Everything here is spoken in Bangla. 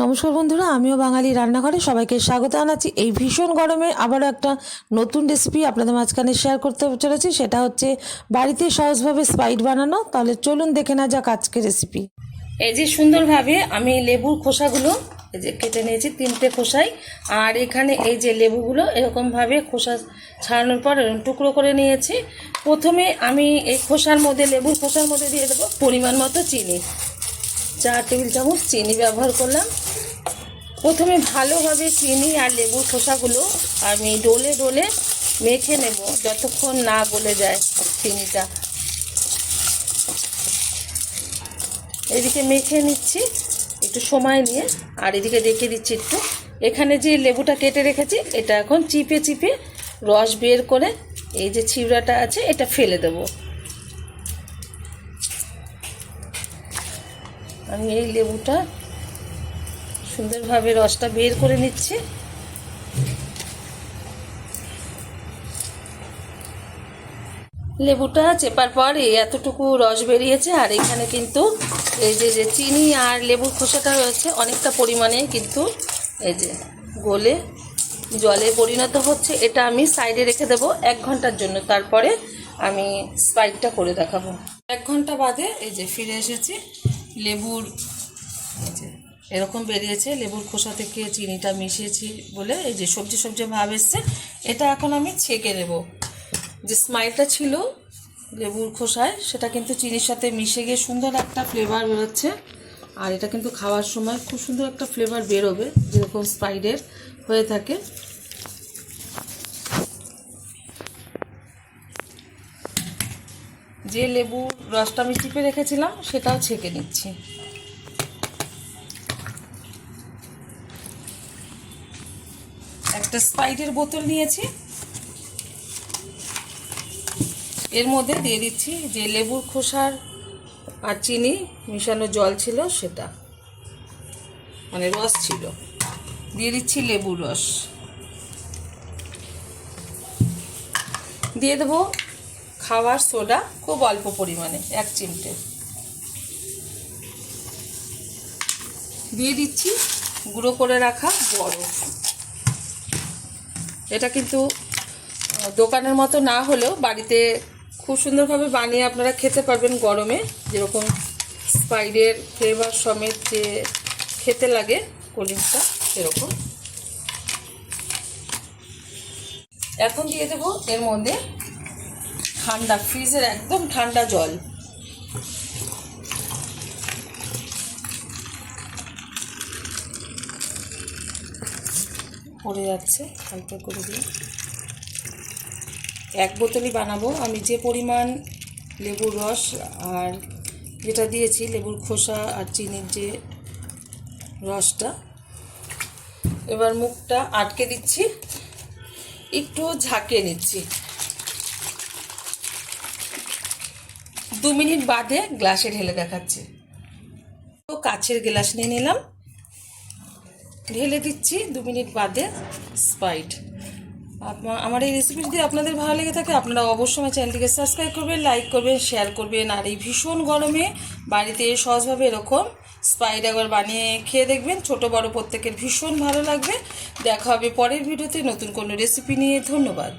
নমস্কার বন্ধুরা, আমিও বাঙালি রান্নাঘরে সবাইকে স্বাগত জানাচ্ছি। এই ভীষণ গরমে আবারও একটা নতুন রেসিপি আপনাদের মাঝখানে শেয়ার করতে চলেছি। সেটা হচ্ছে বাড়িতে সহজভাবে স্প্রাইট বানানো। তাহলে চলুন দেখে না যাক আজকের রেসিপি। এই যে সুন্দরভাবে আমি লেবুর খোসাগুলো এই যে কেটে নিয়েছি 3টে খোসাই। আর এখানে এই যে লেবুগুলো এরকমভাবে খোসা ছাড়ানোর পর এরকম টুকরো করে নিয়েছি। প্রথমে আমি এই খোসার মধ্যে লেবুর খোসার মধ্যে দিয়ে দেবো পরিমাণ মতো চিনি। 4 টেবিল চামচ চিনি ব্যবহার করলাম। প্রথমে ভালোভাবে চিনি আর লেবুর খোসাগুলো আমি ডলে ডলে মেখে নেব যতক্ষণ না গলে যায় চিনিটা। এদিকে মেখে নিচ্ছি একটু সময় নিয়ে, আর এদিকে রেখে দিচ্ছি একটু। এখানে যে লেবুটা কেটে রেখেছি এটা এখন চিপে চিপে রস বের করে এই যে ছিবড়াটা আছে এটা ফেলে দেব। আমি এই লেবুটা সুন্দরভাবে রসটা বের করে নিচ্ছি। লেবুটা চেপার পর এতটুকু রস বেরিয়েছে। আর এখানে কিন্তু এই যে চিনি আর লেবুর খোসাটা রয়েছে অনেকটা পরিমাণে কিন্তু এই যে গলে জলে পরিণত হচ্ছে। এটা আমি সাইডে রেখে দেবো 1 ঘন্টার জন্য, তারপরে আমি স্প্রাইটটা করে দেখাবো। 1 ঘন্টা বাদে এই যে ফিরে এসেছি। লেবুর এই যে এরকম বেরিয়েছে, লেবুর খোসা থেকে চিনিটা মিশিয়েছি বলে এই যে সবজি সবজি ভাব এসছে। এটা এখন আমি ছেঁকে নেব। যে স্মাইলটা ছিল লেবুর খোসায় সেটা কিন্তু চিনির সাথে মিশে গিয়ে সুন্দর একটা ফ্লেভার বেরোচ্ছে। আর এটা কিন্তু খাওয়ার সময় খুব সুন্দর একটা ফ্লেভার বেরোবে যেরকম স্প্রাইটের হয়ে থাকে। যে লেবুর রসটা আমি চিপে রেখেছিলাম সেটাও ছেঁকে নিচ্ছি। একটা স্প্রাইটের বোতল নিয়েছি, এর মধ্যে দিয়ে দিচ্ছি যে লেবুর খোসার আর চিনি মিশানো জল ছিল সেটা, মানে রস ছিল। দিয়ে দিচ্ছি লেবুর রস, দিয়ে দেবো খাওয়ার সোডা খুব অল্প পরিমাণে 1 চিমটে, দিয়ে দিচ্ছি গুঁড়ো করে রাখা বরফ। এটা কিন্তু দোকানের মতো না হলেও বাড়িতে খুব সুন্দরভাবে বানিয়ে আপনারা খেতে পারবেন গরমে, যেরকম স্প্রাইটের ফ্লেভার সমেত যে খেতে লাগে কোল্ড ড্রিঙ্কসটা সেরকম। এখন দিয়ে দেবো এর মধ্যে ঠান্ডা ফ্রিজের একদম ঠান্ডা জল। পড়ে যাচ্ছে, হালকা করে দিয়ে 1 বোতলই বানাবো আমি। যে পরিমাণ লেবুর রস আর যেটা দিয়েছি লেবুর খোসা আর চিনির যে রসটা, এবার মুখটা আটকে দিচ্ছি, একটু ঝাঁকিয়ে নিচ্ছি। 2 মিনিট বাদে গ্লাসে ঢেলে দেখাচ্ছি। তো কাচের গ্লাস নিয়ে নিলাম, ঢেলে দিচ্ছি 2 মিনিট বাদে স্প্রাইট। আমার এই রেসিপি যদি আপনাদের ভালো লেগে থাকে আপনারা অবশ্যই আমার চ্যানেলটিকে সাবস্ক্রাইব করবেন, লাইক করবেন, শেয়ার করবেন। আর এই ভীষণ গরমে বাড়িতে সহজভাবে এরকম স্প্রাইট একবার বানিয়ে খেয়ে দেখবেন, ছোট বড় প্রত্যেকের ভীষণ ভালো লাগবে। দেখা হবে পরের ভিডিওতে নতুন কোনো রেসিপি নিয়ে। ধন্যবাদ।